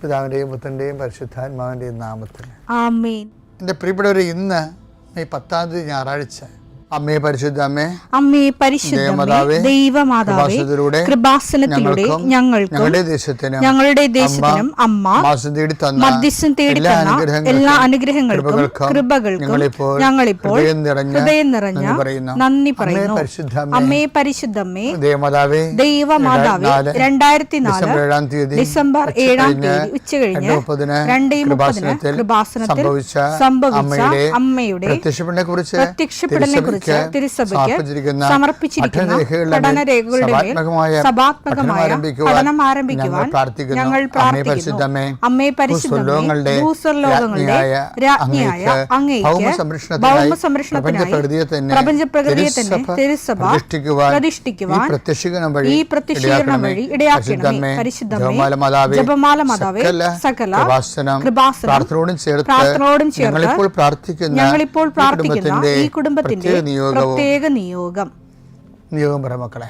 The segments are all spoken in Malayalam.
പിതാവിൻ്റെയും പുത്രൻ്റെയും പരിശുദ്ധാത്മാവിൻ്റെയും നാമത്തിൽ ആമേൻ. എൻ്റെ പ്രിയപ്പെട്ടവരെ, ഇന്ന് മെയ് 10 ഞായറാഴ്ച, അമ്മേ പരിശുദ്ധ അമ്മേ, അമ്മേ പരിശുദ്ധമേ, ദൈവമാതാവേ, കൃപാസനത്തിലൂടെ ഞങ്ങൾക്കും ഞങ്ങളുടെ ദേശത്തിനും അമ്മ മധ്യസ്ഥം തേടി തന്ന എല്ലാ അനുഗ്രഹങ്ങൾക്കും കൃപകൾക്കും ഞങ്ങളിപ്പോൾ ഹൃദയം നിറഞ്ഞ നന്ദി പറയുന്നു. അമ്മേ പരിശുദ്ധമേ, ദൈവമാതാവേ, 2004 ഡിസംബർ 7 ഉച്ചകഴിഞ്ഞ് 2:30 കൃപാസനത്തിൽ സംഭവിച്ച അമ്മയുടെ പ്രത്യക്ഷപ്പെടലിനെ കുറിച്ച് തിരുസഭയ്ക്ക് സമർപ്പിച്ചിരിക്കുന്ന പഠനരേഖകളുടെ മേൽ സഭാത്മകമായ പഠനം ആരംഭിക്കുവാൻ ഞങ്ങൾ പ്രാർത്ഥിക്കുന്നു. അമ്മേ പരിശുദ്ധമേ, ഭൂസ്വർലോകങ്ങളുടെ രാജ്ഞിയായ അങ്ങേയ്ക്ക് ഭൗമസംരക്ഷണത്തിനായി പ്രപഞ്ചപ്രകൃതിയെ തന്നെ തിരുസഭ പ്രതിഷ്ഠിക്കുവാൻ ഈ പ്രത്യക്ഷീകരണം വഴി ഇടയാക്കണമേ. പരിശുദ്ധമേ, ജപമാല മാതാവേ, സകല കൃപാസനം പ്രാർത്ഥനയോടും ചേർത്ത് ഞങ്ങളിപ്പോൾ പ്രാർത്ഥിക്കുന്ന ഈ കുടുംബത്തിന്റെ പ്രത്യേക നിയോഗം പറ മക്കളെ.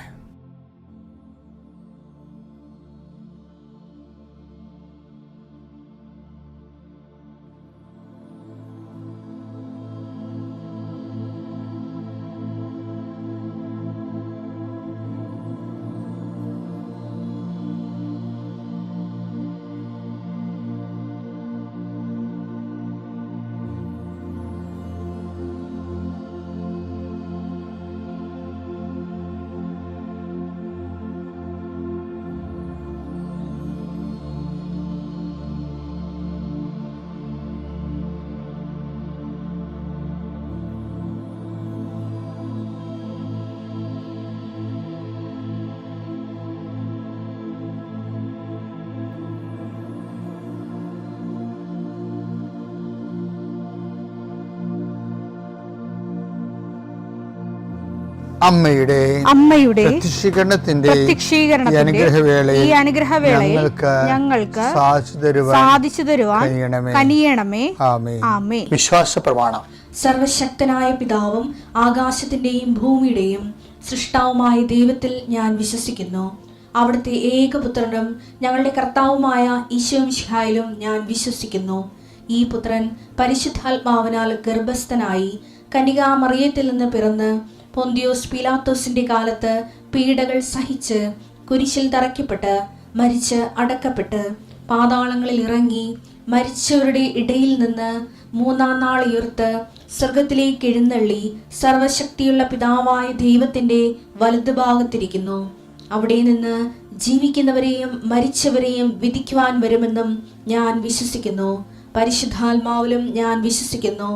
അമ്മയുടെ പ്രത്യക്ഷീകരണത്തിന്റെ ഈ അനുഗ്രഹവേളയിൽ ഞങ്ങൾക്ക് സാധിച്ചു തരുവാൻ കനിയണമേ. ആമേൻ. വിശ്വാസ പ്രമാണം. സർവശക്തനായ പിതാവും ആകാശത്തിന്റെയും ഭൂമിയുടെയും സൃഷ്ടാവുമായ ദൈവത്തിൽ ഞാൻ വിശ്വസിക്കുന്നു. അവിടുത്തെ ഏകപുത്രനും ഞങ്ങളുടെ കർത്താവുമായ ഈശോ മിശിഹായിലും ഞാൻ വിശ്വസിക്കുന്നു. ഈ പുത്രൻ പരിശുദ്ധാത്മാവിനാൽ ഗർഭസ്ഥനായി കന്യകാമറിയത്തിൽ നിന്ന് പിറന്ന് പൊന്തിയോസ് പീലാത്തോസിന്റെ കാലത്ത് പീഡകൾ സഹിച്ച് കുരിശിൽ തറയ്ക്കപ്പെട്ട് മരിച്ച് അടക്കപ്പെട്ട് പാതാളങ്ങളിൽ ഇറങ്ങി മരിച്ചവരുടെ ഇടയിൽ നിന്ന് 3-ാം നാൾ ഉയർത്ത് സ്വർഗത്തിലേക്ക് എഴുന്നള്ളി സർവശക്തിയുള്ള പിതാവായ ദൈവത്തിന്റെ വലതുഭാഗത്തിരിക്കുന്നു. അവിടെ നിന്ന് ജീവിക്കുന്നവരെയും മരിച്ചവരെയും വിധിക്കുവാൻ വരുമെന്നും ഞാൻ വിശ്വസിക്കുന്നു. പരിശുദ്ധാത്മാവിലും ഞാൻ വിശ്വസിക്കുന്നു.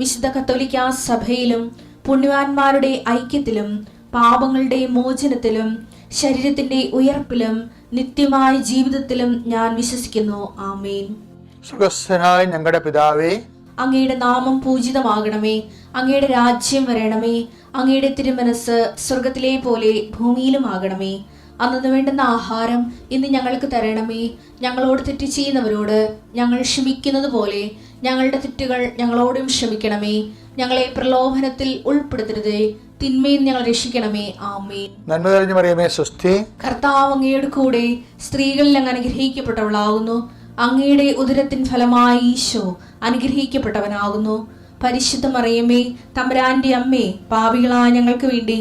വിശുദ്ധ കത്തോലിക്കാ സഭയിലും പുണ്യവാന്മാരുടെ ഐക്യത്തിലും പാപങ്ങളുടെ മോചനത്തിലും ശരീരത്തിന്റെ ഉയർപ്പിലും നിത്യമായ ജീവിതത്തിലും ഞാൻ വിശ്വസിക്കുന്നു. ആമേൻ. സ്വർഗ്ഗസ്ഥനായ ഞങ്ങളുടെ പിതാവേ, അങ്ങയുടെ നാമം പൂജിതമാകണമേ. അങ്ങയുടെ രാജ്യം വരണമേ. അങ്ങയുടെ തിരുമനസ് സ്വർഗത്തിലെ പോലെ ഭൂമിയിലും ആകണമേ. അന്നു വേണ്ടുന്ന ആഹാരം ഇന്ന് ഞങ്ങൾക്ക് തരണമേ. ഞങ്ങളോട് തെറ്റ് ചെയ്യുന്നവരോട് ഞങ്ങൾ ക്ഷമിക്കുന്നത് പോലെ ഞങ്ങളുടെ തെറ്റുകൾ ഞങ്ങളോടും ക്ഷമിക്കണമേ. ഞങ്ങളെ പ്രലോഭനത്തിൽ ഉൾപ്പെടുത്തരുതേ, തിന്മയിൽ ഞങ്ങൾ രക്ഷിക്കണമേ. ആമേൻ. നന്മ നിറഞ്ഞ മറിയമേ, സ്വസ്തി. കർത്താവ് അങ്ങയുടെ കൂടെ സ്ത്രീകളിൽ അങ്ങ് അനുഗ്രഹിക്കപ്പെട്ടവളാകുന്നു. അങ്ങയുടെ ഉദരത്തിൻ ഫലമായി ഈശോ അനുഗ്രഹിക്കപ്പെട്ടവനാകുന്നു. പരിശുദ്ധ മറിയമേ, തമ്പുരാന്റെ അമ്മേ, പാപികളായ ഞങ്ങൾക്ക് വേണ്ടി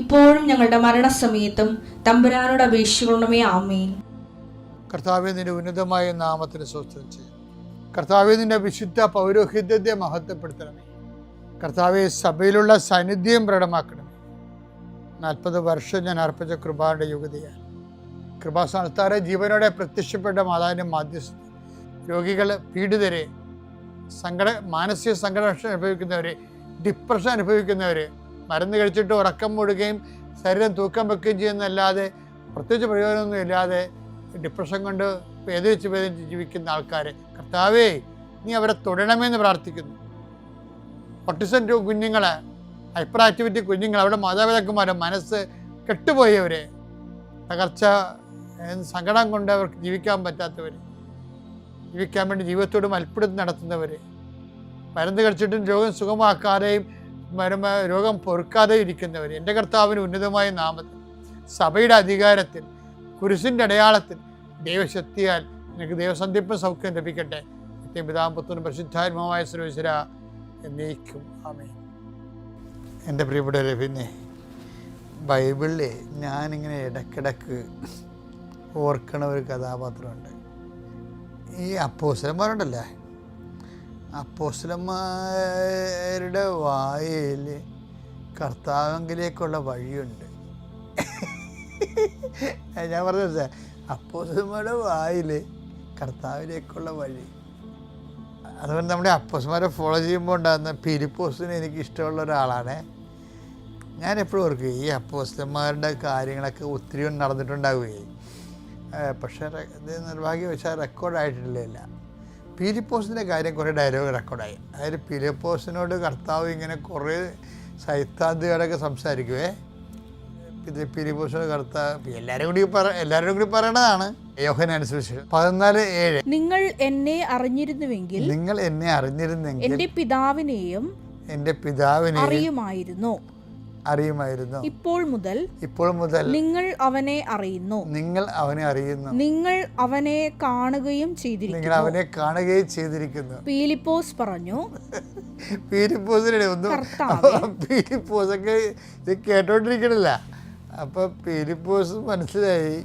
ഇപ്പോഴും ഞങ്ങളുടെ മരണസമയത്തും തമ്പുരാനോട് അപേക്ഷിക്കണമേ. ആമേൻ. കർത്താവേ, നിന്റെ ഉന്നതമായ നാമത്തിന് സ്തോത്രം ചെയ്യും. കർത്താവേ, നിന്റെ വിശുദ്ധ പൗരോഹിത്യത്തെ മഹത്വപ്പെടുത്തണമേ. കർത്താവെ, സഭയിലുള്ള സാന്നിധ്യം പ്രകടമാക്കണമേ. 40 വർഷം ഞാൻ അർപ്പിച്ച കൃപാന്റെ യുഗതിയാൽ കൃപാസ്ഥാനത്താറെ ജീവനോടെ പ്രത്യക്ഷപ്പെട്ട മാതാവിൻ്റെ മാധ്യസ്ഥ രോഗികൾ, പീഡിതരെ, മാനസിക സംഘർഷം അനുഭവിക്കുന്നവരെ, ഡിപ്രഷൻ അനുഭവിക്കുന്നവരെ, മരുന്ന് കഴിച്ചിട്ട് ഉറക്കം മൂടുകയും ശരീരം തൂക്കം വെക്കുകയും ചെയ്യുന്നതല്ലാതെ പ്രത്യേകിച്ച് പ്രയോജനമൊന്നും ഇല്ലാതെ ഡിപ്രഷൻ കൊണ്ട് വേദനിച്ച് ജീവിക്കുന്ന ആൾക്കാരെ കർത്താവേ, നീ അവരെ തൊടണമെന്ന് പ്രാർത്ഥിക്കുന്നു. ഓട്ടിസം കുഞ്ഞുങ്ങൾ, ഹൈപ്പർ ആക്ടിവിറ്റി കുഞ്ഞുങ്ങൾ, അവിടെ മാതാപിതാക്കന്മാരെ മനസ്സ് കെട്ടുപോയവരെ, തകർച്ച സങ്കടം കൊണ്ട് അവർക്ക് ജീവിക്കാൻ പറ്റാത്തവർ, ജീവിക്കാൻ വേണ്ടി ജീവിതത്തോട് മൽപ്പിടുത്തം നടത്തുന്നവർ, മരുന്ന് കഴിച്ചിട്ടും രോഗം സുഖമാക്കാതെയും രോഗം പൊറുക്കാതെയും ഇരിക്കുന്നവർ, എൻ്റെ കർത്താവിന് ഉന്നതമായ നാമത്തിൽ സഭയുടെ അധികാരത്തിൽ കുരിശിൻ്റെ അടയാളത്തിൽ ദൈവശക്തിയാൽ നിനക്ക് ദൈവസന്ധിപ്പ് സൗഖ്യം ലഭിക്കട്ടെ. പിതാവും പുത്രനും പരിശുദ്ധാത്മാവായ സർവ്വേശ്വര എന്നേക്കും ആമേൻ. എൻ്റെ പ്രിയപ്പെട്ടവരെ, പിന്നെ ബൈബിളിൽ ഞാനിങ്ങനെ ഇടയ്ക്കിടയ്ക്ക് ഓർക്കണ ഒരു കഥാപാത്രമുണ്ട്. ഈ അപ്പോസ്തലന്മാരുണ്ടല്ലേ, അപ്പോസ്തലന്മാരുടെ വായിൽ കർത്താവിലേക്കുള്ള വഴിയുണ്ട്. ഞാൻ പറഞ്ഞത് അപ്പോസ്തലന്മാരുടെ വായിൽ കർത്താവിലേക്കുള്ള വഴി. അതുകൊണ്ട് നമ്മുടെ അപ്പോസ്തലന്മാരെ ഫോളോ ചെയ്യുമ്പോൾ ഉണ്ടാകുന്ന ഫിലിപ്പോസിന് എനിക്ക് ഇഷ്ടമുള്ള ഒരാളാണ്. ഞാൻ എപ്പോഴും ഓർക്കും ഈ അപ്പോസ്തലന്മാരുടെ കാര്യങ്ങളൊക്കെ ഒത്തിരി നടന്നിട്ടുണ്ടാവുകയും പക്ഷേ ഇത് നിർഭാഗ്യവശാൽ റെക്കോർഡായിട്ടില്ല. ഫിലിപ്പോസിൻ്റെ കാര്യം കുറേ ഡയലോഗ് റെക്കോർഡായി. അതായത് ഫിലിപ്പോസിനോട് കർത്താവ് ഇങ്ങനെ കുറേ സൈദ്ധാന്തികളൊക്കെ സംസാരിക്കുവേ. ഇത് ഫിലിപ്പോസിനോട് കർത്താവ് എല്ലാവരും കൂടി പറയണതാണ്. യോഹന്നാൻ സുവിശേഷം 14:7 നിങ്ങൾ എന്നെ അറിഞ്ഞിരുന്നുവെങ്കിൽ എൻ്റെ പിതാവിനെയും അറിയുമായിരുന്നു. ഇപ്പോൾ മുതൽ നിങ്ങൾ അവനെ അറിയുന്നു. നിങ്ങൾ അവനെ കാണുകയും ചെയ്തിരിക്കുന്നു. ഫിലിപ്പോസ് പറഞ്ഞു. ഫിലിപ്പോസൊക്കെ ഇത് കേട്ടോണ്ടിരിക്കണില്ല. അപ്പോൾ ഫിലിപ്പോസ് മനസ്സിലായി,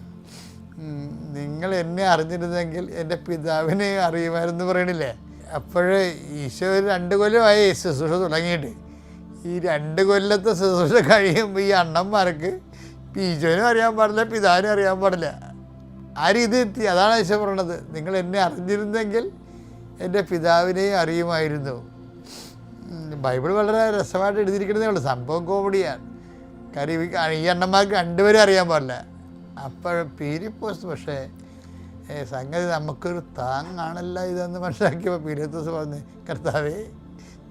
നിങ്ങൾ എന്നെ അറിഞ്ഞിരുന്നെങ്കിൽ എൻ്റെ പിതാവിനെ അറിയുമായിരുന്നു പറയണില്ലേ. അപ്പോഴേ ഈശോ 2 കൊല്ലമായി ശുശ്രൂഷ തുടങ്ങിയിട്ട്. ഈ 2 കൊല്ലത്തെ ശുശ്രൂഷ കഴിയുമ്പോൾ ഈ അണ്ണന്മാർക്ക് ഈശോനും അറിയാൻ പാടില്ല, പിതാവിനും അറിയാൻ പാടില്ല. ആ രീതി എത്തി. അതാണ് ഈശോ പറയണത്, നിങ്ങൾ എന്നെ അറിഞ്ഞിരുന്നെങ്കിൽ എൻ്റെ പിതാവിനെയും അറിയുമായിരുന്നു. ബൈബിൾ വളരെ രസമായിട്ട് എഴുതിയിരിക്കുന്നതേ ഉള്ളൂ. സംഭവം കോമഡിയാണ്. കാര്യം ഈ അണ്ണന്മാർക്ക് 2 പേരും അറിയാൻ പാടില്ല. അപ്പോൾ ഫിലിപ്പോസ് പക്ഷേ സംഗതി നമുക്കൊരു താങ്ങാണല്ല ഇതെന്ന് മനസ്സിലാക്കിയപ്പോൾ ഫിലിപ്പോസ് പറഞ്ഞു, കർത്താവേ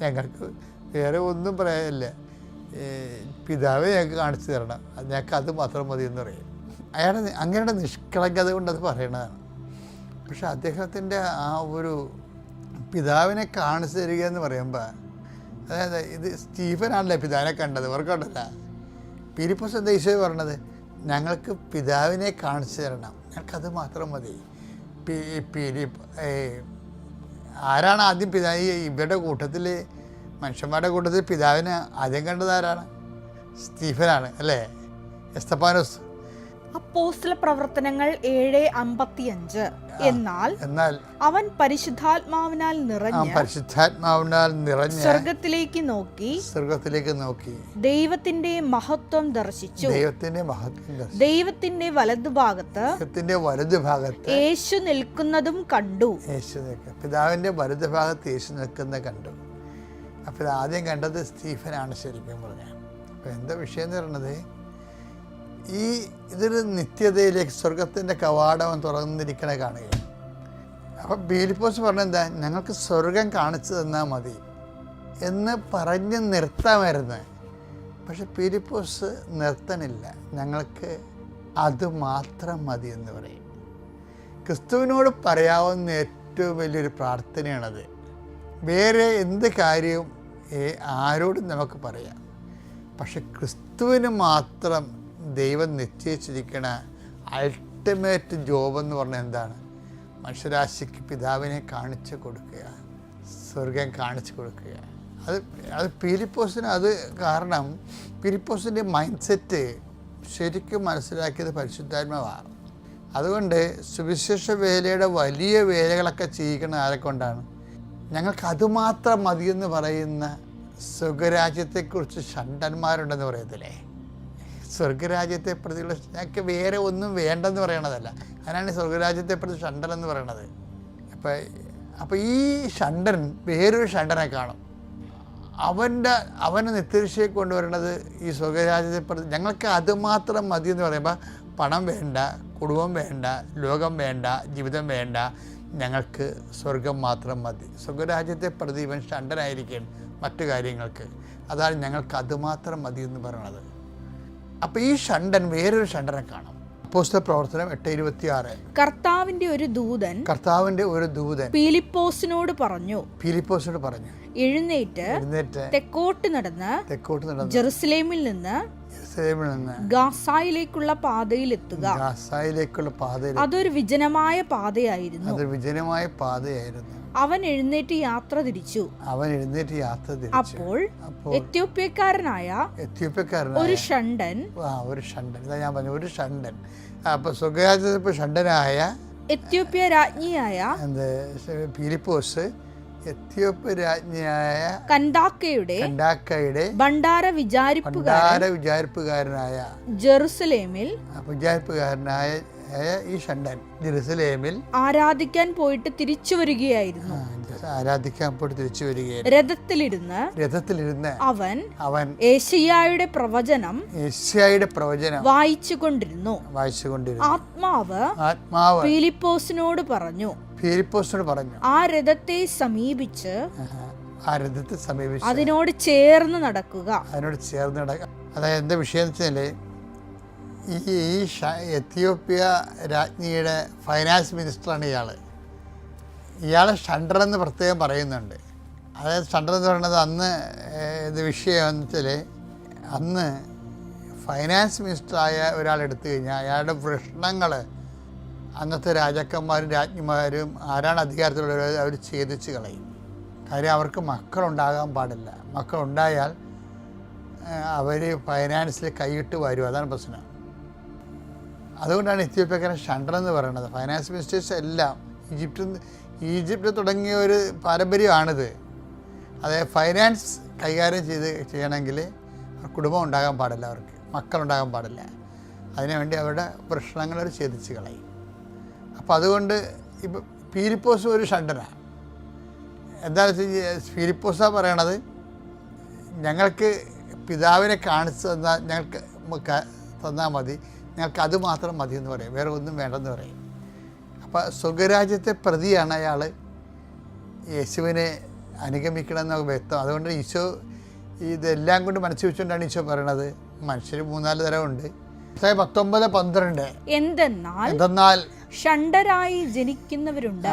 ഞങ്ങൾക്ക് വേറെ ഒന്നും പറയാനില്ല, പിതാവെ ഞങ്ങൾക്ക് കാണിച്ചു തരണം, ഞങ്ങൾക്ക് അത് മാത്രം മതി എന്ന് പറയും. അങ്ങനെയുള്ള നിഷ്കളങ്കത കൊണ്ട് അത് പറയണതാണ്. പക്ഷെ അദ്ദേഹത്തിൻ്റെ ആ ഒരു പിതാവിനെ കാണിച്ചു തരിക എന്ന് പറയുമ്പോൾ, അതായത് ഇത് സ്റ്റീഫനാണല്ലേ പിതാവിനെ കണ്ടത്, ഓർക്കണ്ടല്ല. ഫിലിപ്പോസ് എന്താ ഈശോ പറഞ്ഞത്, ഞങ്ങൾക്ക് പിതാവിനെ കാണിച്ചു തരണം, ഞങ്ങൾക്കത് മാത്രം മതി. ആരാണ് ആദ്യം പിതാവ്? ഇവരുടെ കൂട്ടത്തിൽ, മനുഷ്യന്മാരുടെ കൂട്ടത്തിൽ പിതാവിനെ ആദ്യം കണ്ടത് ആരാണ്? സ്റ്റീഫനാണ് അല്ലേ, എസ്തഫാനോസ്. അപ്പോസ്തല പ്രവർത്തനങ്ങൾ 7:55. എന്നാൽ അവൻ പരിശുദ്ധാത്മാവിനാൽ നിറഞ്ഞ് സ്വർഗത്തിലേക്ക് നോക്കി ദൈവത്തിന്റെ മഹത്വം ദർശിച്ചു. ദൈവത്തിന്റെ വലതുഭാഗത്ത് യേശു നിൽക്കുന്നതും കണ്ടു. പിതാവിന്റെ വലതുഭാഗത്ത് യേശു നിൽക്കുന്നത് കണ്ടു. അപ്പോൾ ആദ്യം കണ്ടത് സ്റ്റീഫനാണ് ശരിക്കും പറഞ്ഞാൽ. അപ്പോൾ എന്താ വിഷയം എന്ന് പറയുന്നത്, ഇതൊരു നിത്യതയിലേക്ക് സ്വർഗത്തിൻ്റെ കവാടം തുറന്നിരിക്കണ കാണുകയാണ്. അപ്പം ഫിലിപ്പോസ് പറഞ്ഞെന്താ, ഞങ്ങൾക്ക് സ്വർഗം കാണിച്ചു തന്നാൽ മതി എന്ന് പറഞ്ഞ് നിർത്താമായിരുന്നു. പക്ഷെ ഫിലിപ്പോസ് നിർത്തണില്ല, ഞങ്ങൾക്ക് അത് മാത്രം മതി എന്ന് പറയും. ക്രിസ്തുവിനോട് പറയാവുന്ന ഏറ്റവും വലിയൊരു പ്രാർത്ഥനയാണത്. വേറെ എന്ത് കാര്യവും ആരോടും നമുക്ക് പറയാം, പക്ഷെ ക്രിസ്തുവിന് മാത്രം ദൈവം നിശ്ചയിച്ചിരിക്കണ അൾട്ടിമേറ്റ് ജോബ് എന്ന് പറഞ്ഞാൽ എന്താണ്? മനുഷ്യരാശിക്ക് പിതാവിനെ കാണിച്ചു കൊടുക്കുക, സ്വർഗം കാണിച്ചു കൊടുക്കുക. അത് ഫിലിപ്പോസിന് അത് കാരണം ഫിലിപ്പോസിൻ്റെ മൈൻഡ് സെറ്റ് ശരിക്കും മനസ്സിലാക്കിയത് പരിശുദ്ധാത്മാവാണ്. അതുകൊണ്ട് സുവിശേഷ വേലയുടെ വലിയ വേലകളൊക്കെ ചെയ്യിക്കണ ആരെ കൊണ്ടാണ്? ഞങ്ങൾക്ക് അതുമാത്രം മതിയെന്ന് പറയുന്ന സ്വർഗരാജ്യത്തെക്കുറിച്ച് ഷണ്ടന്മാരുണ്ടെന്ന് പറയത്തില്ലേ. സ്വർഗരാജ്യത്തെ പ്രതിയുള്ള ഞങ്ങൾക്ക് വേറെ ഒന്നും വേണ്ടെന്ന് പറയണതല്ല, അതിനാണ് സ്വർഗരാജ്യത്തെ പ്രതി ഷണ്ടൻ എന്ന് പറയണത്. അപ്പോൾ ഈ ഷണ്ടൻ വേറൊരു ഷണ്ടനെ കാണും. അവനെ നിത്യരക്ഷയെ കൊണ്ടുവരണത് ഈ സ്വർഗരാജ്യത്തെ പ്രതി. ഞങ്ങൾക്ക് അതുമാത്രം മതി എന്ന് പറയുമ്പോൾ പണം വേണ്ട, കുടുംബം വേണ്ട, ലോകം വേണ്ട, ജീവിതം വേണ്ട, ഞങ്ങൾക്ക് സ്വർഗം മാത്രം മതി. സ്വർഗരാജ്യത്തെ പ്രതി ഇവൻ ഷണ്ടനായിരിക്കും മറ്റു കാര്യങ്ങൾക്ക്. അതാണ് ഞങ്ങൾക്ക് അതുമാത്രം മതി എന്ന് പറയണത്. അപ്പോൾ ഈ ഷണ്ടൻ വേറൊരു ഷണ്ടനെ കാണും. അപ്പോസ്തല പ്രവർത്തനം 8:26. കർത്താവിന്റെ ഒരു ദൂതൻ ഫിലിപ്പോസിനോട് പറഞ്ഞു, എഴുന്നേറ്റ് തെക്കോട്ട് നടന്ന് ജെറുസലേമിൽ നിന്ന് യെരൂശലേമിൽ നിന്ന് ഗാസായിലേക്കുള്ള പാതയിലെത്തുക. ഗാസായിലേക്കുള്ള പാതയിൽ അതൊരു വിജനമായ പാതയായിരുന്നു. അതൊരു വിജനമായ പാതയായിരുന്നു. അവൻ എഴുന്നേറ്റ് യാത്ര തിരിച്ചു. അപ്പോൾ എത്യോപ്യക്കാരനായ ഒരു ഷണ്ടൻ, ഇതാ ഞാൻ പറഞ്ഞു, ഒരു ഷണ്ടൻ. അപ്പൊ സ്വർഗ്ഗരാജ്യത്തിൽ ഷണ്ടനായ എത്യോപ്യ രാജ്ഞിയായ ഫിലിപ്പോസ് എത്യോപ്യ രാജ്ഞിയായ കന്ദാക്കയുടെ ഭണ്ഡാര വിചാരിപ്പുകാരനായ ജെറുസലേമിൽ ഈ ഷണ്ടൻ ജെറുസലേമിൽ ആരാധിക്കാൻ പോയിട്ട് തിരിച്ചു വരികയായിരുന്നു. രഥത്തിലിരുന്ന് അവൻ യേശയ്യായുടെ പ്രവചനം വായിച്ചുകൊണ്ടിരുന്നു. ആത്മാവ് ഫിലിപ്പോസിനോട് പറഞ്ഞു, ആ രഥത്തെ സമീപിച്ച് അതിനോട് ചേർന്ന് നടക്കുക. അതായത് എന്താ വിഷയം വെച്ചാൽ, ഈ എത്യോപ്യ രാജ്ഞിയുടെ ഫൈനാൻസ് മിനിസ്റ്ററാണ് ഇയാളെ ഷണ്ടർ എന്ന് പ്രത്യേകം പറയുന്നുണ്ട്. അതായത് ഷണ്ടർ എന്ന് പറയുന്നത് അന്ന് ഇത് വിഷയം എന്ന് വെച്ചാൽ, അന്ന് ഫൈനാൻസ് മിനിസ്റ്ററായ ഒരാളെടുത്തു കഴിഞ്ഞാൽ അയാളുടെ പ്രശ്നങ്ങൾ അന്നത്തെ രാജാക്കന്മാരും രാജ്ഞിമാരും ആരാണ് അധികാരത്തിലുള്ളവർ അവർ ഛേദിച്ച് കളയും. കാര്യം അവർക്ക് മക്കളുണ്ടാകാൻ പാടില്ല. മക്കളുണ്ടായാൽ അവർ ഫൈനാൻസിൽ കൈയിട്ട് വരും. അതാണ് പ്രശ്നം. അതുകൊണ്ടാണ് എത്യോപ്യക്കാരൻ ഷണ്ടർ എന്ന് പറയുന്നത്. ഫൈനാൻസ് മിനിസ്റ്റേഴ്സ് എല്ലാം ഈജിപ്തിൽ തുടങ്ങിയ ഒരു പാരമ്പര്യമാണിത്. അതായത് ഫൈനാൻസ് കൈകാര്യം ചെയ്യണമെങ്കിൽ കുടുംബം ഉണ്ടാകാൻ പാടില്ല, അവർക്ക് മക്കളുണ്ടാകാൻ പാടില്ല. അതിനുവേണ്ടി അവരുടെ പ്രശ്നങ്ങൾ അവർ ഛേദിച്ച് കളയും. അപ്പോൾ അതുകൊണ്ട് ഇപ്പം ഫിലിപ്പോസ് ഒരു ഷണ്ടനാണ്. എന്താണെന്ന് വെച്ച് കഴിഞ്ഞാൽ ഫിലിപ്പോസാണ് പറയണത്, ഞങ്ങൾക്ക് പിതാവിനെ കാണിച്ച് തന്നാൽ ഞങ്ങൾക്ക് തന്നാൽ മതി, ഞങ്ങൾക്ക് അത് മാത്രം മതി എന്ന് പറയും, വേറെ ഒന്നും വേണ്ടെന്ന് പറയും. അപ്പോൾ സ്വർഗ്ഗരാജ്യത്തെ പ്രതിയാണ് അയാൾ. യേശുവിനെ അനുഗമിക്കണമെന്ന് വ്യക്തം. അതുകൊണ്ട് ഈശോ ഇതെല്ലാം കൊണ്ട് മനസ്സിൽ വെച്ചുകൊണ്ടാണ് ഈശോ പറയണത്, മനുഷ്യർ 3-4 തരമുണ്ട്. 19:12 എന്തെന്നാൽ ഷണ്ടരായി ജനിക്കുന്നവരുണ്ട്,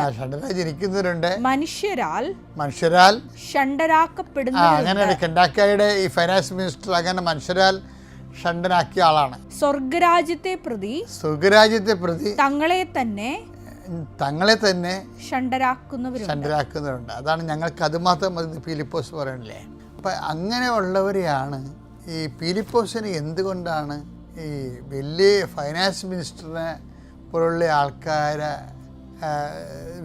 മനുഷ്യരാൽ ഷണ്ടരാക്കപ്പെടുന്നവരുണ്ട്. അങ്ങനെയാണ് കന്ദാക്കയുടെ ഈ ഫൈനാൻസ് മിനിസ്റ്റർ അങ്ങനെ മനുഷ്യരാൽ ഷണ്ടനാക്കിയ ആളാണ്. സ്വർഗ്ഗരാജ്യത്തെ പ്രതി തങ്ങളെ തന്നെ ഷണ്ടരാക്കുന്നവരുണ്ട്. അതാണ് ഞങ്ങൾക്ക് അത് മാത്രം മതി ഫിലിപ്പോസ് പറയണില്ലേ. അപ്പം അങ്ങനെയുള്ളവരെയാണ് ഈ ഫിലിപ്പോസിന് എന്തുകൊണ്ടാണ് ഈ വലിയ ഫൈനാൻസ് മിനിസ്റ്ററിനെ പോലുള്ള ആൾക്കാരെ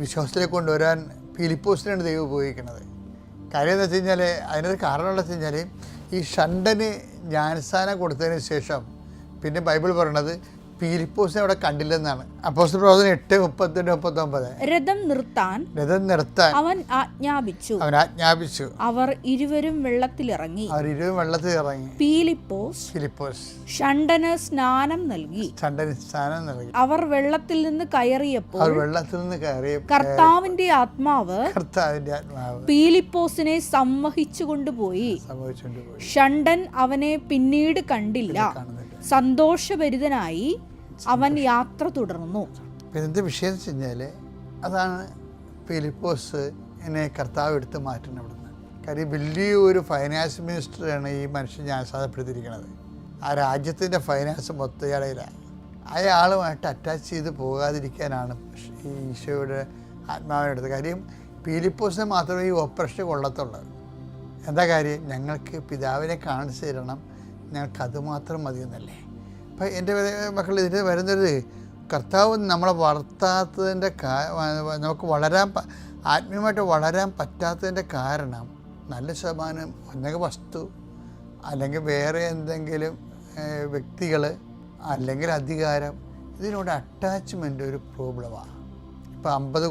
വിശ്വാസത്തിലേക്ക് കൊണ്ടുവരാൻ ഫിലിപ്പോസിനാണ് ദൈവം ഉപയോഗിക്കുന്നത്. കാര്യം എന്താ വെച്ച് കഴിഞ്ഞാൽ, അതിനൊരു കാരണമുള്ള വെച്ച് കഴിഞ്ഞാൽ, ഈ ഷണ്ടന് ജ്ഞാനസ്ഥാനം കൊടുത്തതിന് ശേഷം പിന്നെ ബൈബിൾ പറയണത് ഫിലിപ്പോസിനെ അവിടെ കണ്ടില്ലെന്നാണ്. അപ്പോസ്തല പ്രവർത്തനം 8:38-39. രഥം നിർത്താൻ അവൻ ആജ്ഞാപിച്ചു. അവർ ഇരുവരും വെള്ളത്തിലിറങ്ങി. ഫിലിപ്പോസ് ഷണ്ടന് സ്നാനം നൽകി. അവർ വെള്ളത്തിൽ നിന്ന് കയറിയപ്പോൾ കർത്താവിന്റെ ആത്മാവ് ഫിലിപ്പോസിനെ സമ്മോഹിച്ചു കൊണ്ടുപോയി. ഷണ്ടൻ അവനെ പിന്നീട് കണ്ടില്ല. സന്തോഷഭരിതനായി അവൻ യാത്ര തുടർന്നു. എന്ത് വിഷയം വെച്ച് കഴിഞ്ഞാൽ, അതാണ് ഫിലിപ്പോസ് എന്നെ കർത്താവ് എടുത്ത് മാറ്റണം ഇവിടുന്ന്. കാര്യം വലിയൊരു ഫൈനാൻസ് മിനിസ്റ്ററാണ് ഈ മനുഷ്യൻ ജ്ഞാനസാധപ്പെടുത്തിയിരിക്കുന്നത്. ആ രാജ്യത്തിൻ്റെ ഫൈനാൻസ് മൊത്തം ഇടയിലാണ്. അയാളുമായിട്ട് അറ്റാച്ച് ചെയ്ത് പോകാതിരിക്കാനാണ് ഈ ഈശോയുടെ ആത്മാവിനെടുത്തത്. കാര്യം ഫിലിപ്പോസിനെ മാത്രമേ ഈ ഓപ്പറേഷൻ കൊള്ളത്തുള്ളൂ. എന്താ കാര്യം, ഞങ്ങൾക്ക് പിതാവിനെ കാണിച്ചു തരണം, ഞങ്ങൾക്ക് അതുമാത്രം മതിയെന്നല്ലേ. അപ്പം എൻ്റെ മക്കൾ ഇതിന് വരുന്നൊരു കർത്താവ് നമ്മളെ വളർത്താത്തതിൻ്റെ നമുക്ക് ആത്മീയമായിട്ട് വളരാൻ പറ്റാത്തതിൻ്റെ കാരണം നല്ല ശതമാനം ഒന്നെങ്കിൽ വസ്തു, അല്ലെങ്കിൽ വേറെ എന്തെങ്കിലും വ്യക്തികൾ, അല്ലെങ്കിൽ അധികാരം, ഇതിനോട് അറ്റാച്ച്മെൻ്റ് ഒരു പ്രോബ്ലമാണ്. ഇപ്പോൾ 50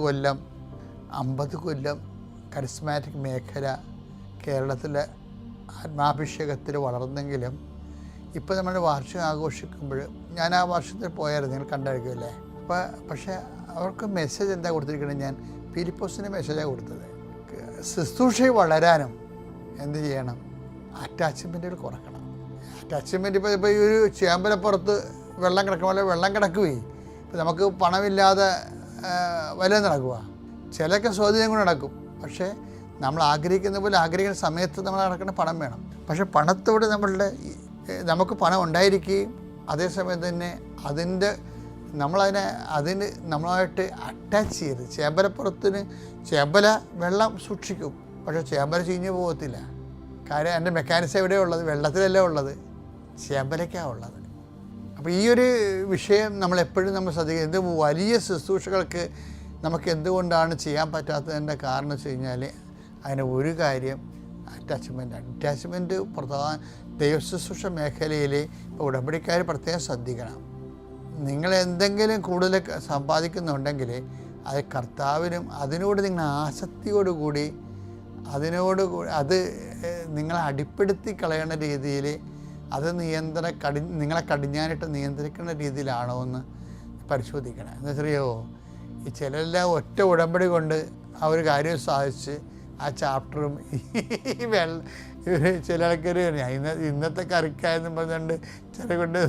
കൊല്ലം കരിസ്മാറ്റിക് മേഖല കേരളത്തിലെ ആത്മാഭിഷേകത്തിൽ വളർന്നെങ്കിലും ഇപ്പോൾ നമ്മൾ വാർഷികം ആഘോഷിക്കുമ്പോൾ ഞാൻ ആ വർഷത്തിൽ പോയായിരുന്നു, നിങ്ങൾ കണ്ടായിരിക്കുമല്ലേ. പക്ഷേ അവർക്ക് മെസ്സേജ് എന്താ കൊടുത്തിരിക്കുന്നത്, ഞാൻ ഫിലിപ്പോസിന് മെസ്സേജാണ് കൊടുത്തത്. ശുശ്രൂഷയിൽ വളരാനും എന്ത് ചെയ്യണം, അറ്റാച്ച്മെൻറ്റുകൾ കുറക്കണം. അറ്റാച്ച്മെൻറ്റ് ഇപ്പോൾ ഈ ഒരു ചേമ്പലപ്പുറത്ത് വെള്ളം കിടക്കുമ്പോൾ വെള്ളം കിടക്കുകയും ഇപ്പോൾ നമുക്ക് പണമില്ലാതെ വില നടക്കുക, ചിലൊക്കെ സ്വാധീനം കൊണ്ട് നടക്കും. പക്ഷേ നമ്മൾ ആഗ്രഹിക്കുന്ന പോലെ ആഗ്രഹിക്കുന്ന സമയത്ത് നമ്മൾ നടക്കുന്ന പണം വേണം. പക്ഷേ പണത്തോട് നമ്മളുടെ നമുക്ക് പണം ഉണ്ടായിരിക്കുകയും അതേസമയം തന്നെ നമ്മളായിട്ട് അറ്റാച്ച് ചെയ്ത് ചേമ്പലപ്പുറത്തിന് ചേമ്പല വെള്ളം സൂക്ഷിക്കും, പക്ഷേ ചേമ്പല ചീഞ്ഞു പോകത്തില്ല. കാര്യം അതിൻ്റെ മെക്കാനിസം എവിടെയാണ് ഉള്ളത്? വെള്ളത്തിലല്ല ഉള്ളത്, ചേമ്പലയ്ക്കാണ് ഉള്ളത്. അപ്പോൾ ഈ ഒരു വിഷയം നമ്മളെപ്പോഴും നമ്മൾ ശ്രദ്ധിക്കുക. ഇത് വലിയ ശുശ്രൂഷകൾക്ക് നമുക്ക് എന്തുകൊണ്ടാണ് ചെയ്യാൻ പറ്റാത്തതിൻ്റെ കാരണം വെച്ച് കഴിഞ്ഞാൽ അതിന് ഒരു കാര്യം അറ്റാച്ച്മെൻറ്റാണ്. അറ്റാച്ച്മെൻറ്റ് പ്രധാന ദൈവശുശ്രൂഷ മേഖലയിൽ ഉടമ്പടിക്കാർ പ്രത്യേകം ശ്രദ്ധിക്കണം. നിങ്ങൾ എന്തെങ്കിലും കൂടുതൽ സമ്പാദിക്കുന്നുണ്ടെങ്കിൽ അത് കർത്താവിനും അതിനോട് നിങ്ങൾ ആസക്തിയോടുകൂടി അത് നിങ്ങളെ അടിപ്പെടുത്തി കളയുന്ന രീതിയിൽ അത് നിങ്ങളെ കടിഞ്ഞാനിട്ട് നിയന്ത്രിക്കുന്ന രീതിയിലാണോ എന്ന് പരിശോധിക്കണം. എന്ന് വെച്ചറിയോ, ഈ ചിലരെല്ലാം ഒറ്റ ഉടമ്പടി കൊണ്ട് ആ ഒരു കാര്യം സാധിച്ച് ആ ചാപ്റ്ററും ചില ആൾക്കാർ ഇന്നത്തെ കറിക്കായെന്നും പറഞ്ഞുകൊണ്ട് ചില കൊണ്ട്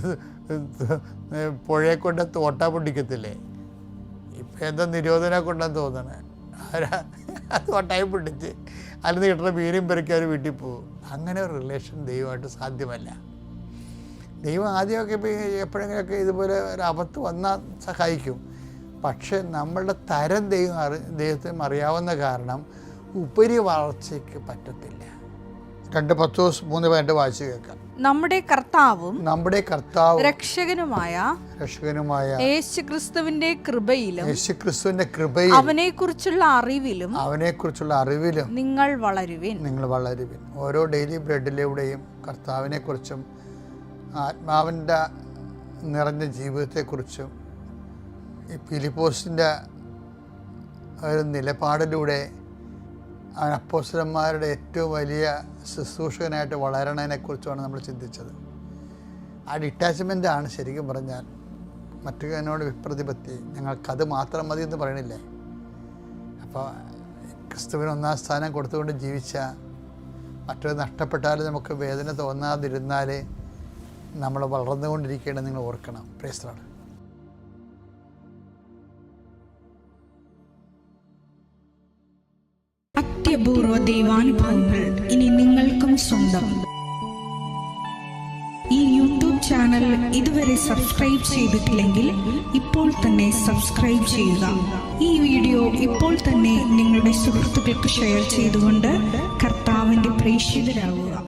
പുഴയെ കൊണ്ട് തോട്ട പൊട്ടിക്കത്തില്ലേ, ഇപ്പം എന്താ നിരോധനം കൊണ്ടെന്ന് തോന്നണേ, തോട്ടായി പൊട്ടിച്ച് അതിൽ നിന്ന് കിട്ടുന്ന മീനും പെറുക്കി അവർ വീട്ടിൽ പോകും. അങ്ങനെ ഒരു റിലേഷൻ ദൈവമായിട്ട് സാധ്യമല്ല. ദൈവം ആദ്യമൊക്കെ ഇപ്പോൾ എപ്പോഴെങ്കിലുമൊക്കെ ഇതുപോലെ ഒരു ആപത്ത് വന്നാൽ സഹായിക്കും. പക്ഷെ നമ്മളുടെ തരം ദൈവത്തിന് അറിയാവുന്ന കാരണം ഉപരി വളർച്ചയ്ക്ക് പറ്റത്തില്ല. 2 Petrus 3:2 വായിച്ചു കേൾക്കാം. നമ്മുടെ കർത്താവും രക്ഷകനുമായ യേശുക്രിസ്തുവിന്റെ കൃപയിലും അവനെക്കുറിച്ചുള്ള അറിവിലും നിങ്ങൾ വളരുവിൻ. ഓരോ ഡെയിലി ബ്രെഡിലൂടെയും കർത്താവിനെക്കുറിച്ചും ആത്മാവിൻ്റെ നിറഞ്ഞ ജീവിതത്തെക്കുറിച്ചും ഈ ഫിലിപ്പോസിൻ്റെ ഒരു നിലപാടിലൂടെ അപ്പോസ്തലന്മാരുടെ ഏറ്റവും വലിയ ശുശ്രൂഷകനായിട്ട് വളരണതിനെക്കുറിച്ചുമാണ് നമ്മൾ ചിന്തിച്ചത്. ആ ഡിറ്റാച്ച്മെൻ്റാണ് ശരിക്കും പറഞ്ഞാൽ മറ്റൊരു വിപ്രതിപത്തി. ഞങ്ങൾക്കത് മാത്രം മതി എന്ന് പറയണില്ലേ. അപ്പോൾ ക്രിസ്തുവിന് 1ാം സ്ഥാനം കൊടുത്തുകൊണ്ട് ജീവിച്ച മറ്റൊരു നഷ്ടപ്പെട്ടാൽ നമുക്ക് വേദന തോന്നാതിരുന്നാൽ നമ്മൾ വളർന്നുകൊണ്ടിരിക്കേണ്ടത് നിങ്ങൾ ഓർക്കണം. Praise the lord. അത്യപൂർവ ദൈവാനുഭവങ്ങൾ ഇനി നിങ്ങൾക്കും സ്വന്തം. ഈ യൂട്യൂബ് ചാനൽ ഇതുവരെ സബ്സ്ക്രൈബ് ചെയ്തിട്ടില്ലെങ്കിൽ ഇപ്പോൾ തന്നെ സബ്സ്ക്രൈബ് ചെയ്യുക. ഈ വീഡിയോ ഇപ്പോൾ തന്നെ നിങ്ങളുടെ സുഹൃത്തുക്കൾക്ക് ഷെയർ ചെയ്തുകൊണ്ട് കർത്താവിൻ്റെ പ്രേക്ഷിതരാകുക.